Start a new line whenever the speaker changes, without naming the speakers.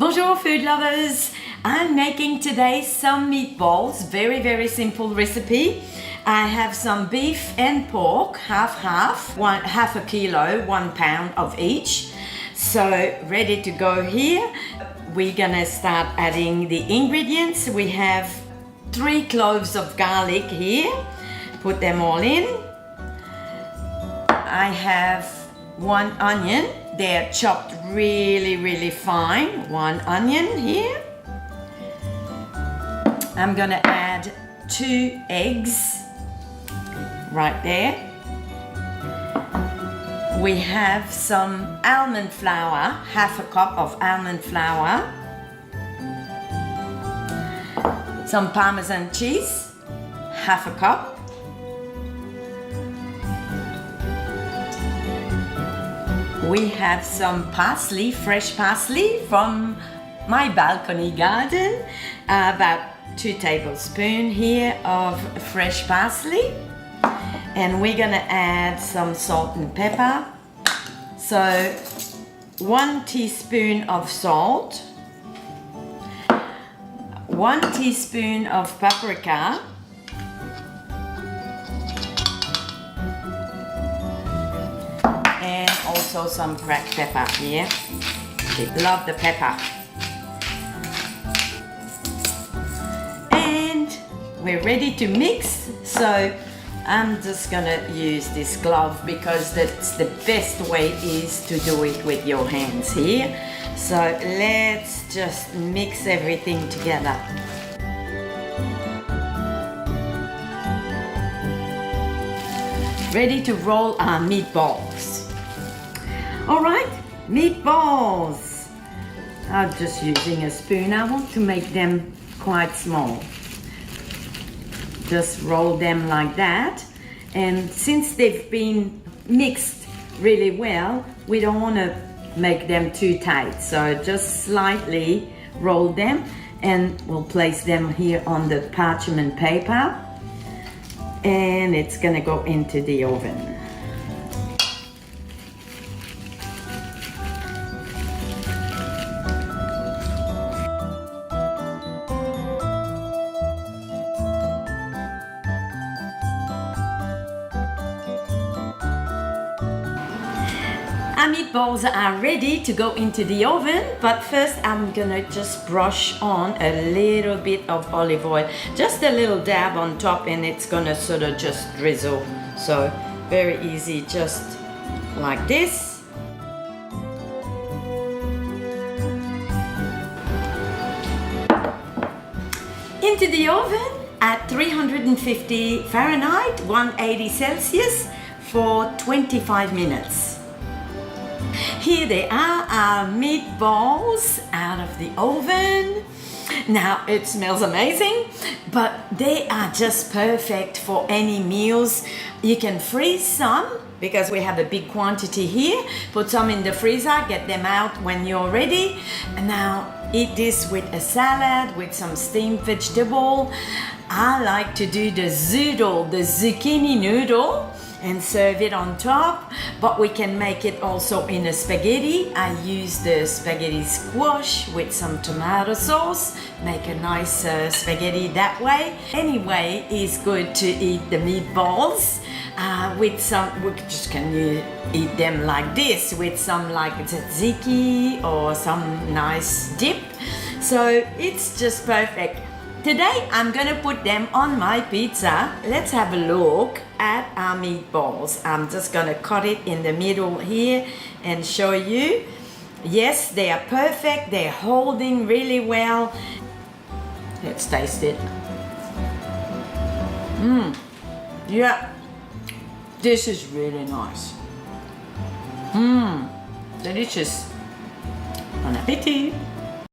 Bonjour food lovers! I'm making today some meatballs, very simple recipe. I have some beef and pork, half a kilo, 1 pound of each. So ready to go here. We're gonna start adding the ingredients. We have 3 cloves of garlic here. Put them all in. I have 1 onion. They're chopped really fine. 1 onion here. I'm gonna add 2 eggs right there. We have some almond flour, half a cup of almond flour. Some Parmesan cheese, half a cup. We have some parsley, fresh parsley from my balcony garden. About 2 tablespoons here of fresh parsley. And we're gonna add some salt and pepper. So 1 teaspoon of salt, 1 teaspoon of paprika, and also some cracked pepper here. Love the pepper. And we're ready to mix. So I'm just gonna use this glove because that's the best way is to do it with your hands here. So let's just mix everything together. Ready to roll our meatballs. All right, meatballs. I'm just using a spoon. I want to make them quite small. Just roll them like that. And since they've been mixed really well, we don't want to make them too tight. So just slightly roll them and we'll place them here on the parchment paper. And it's gonna go into the oven. Our meatballs are ready to go into the oven, but first I'm gonna just brush on a little bit of olive oil, just a little dab on top, and it's gonna sort of just drizzle. So very easy, just like this. Into the oven at 350 Fahrenheit, 180 Celsius for 25 minutes. Here they are, our meatballs out of the oven. Now it smells amazing, but they are just perfect for any meals. You can freeze some because we have a big quantity here. Put some in the freezer, get them out when you're ready. And now eat this with a salad, with some steamed vegetable. I like to do the zoodle, the zucchini noodle, and serve it on top, but we can make it also in a spaghetti. I use the spaghetti squash with some tomato sauce, make a nice spaghetti that way. Anyway, it's good to eat the meatballs with some, we just can eat them like this with some like tzatziki or some nice dip. So it's just perfect. Today I'm gonna put them on my pizza. Let's have a look at our meatballs. I'm just gonna cut it in the middle here and show you. Yes, they are perfect. They're holding really well. Let's taste it. Yeah, this is really nice. Delicious. Bon appetit.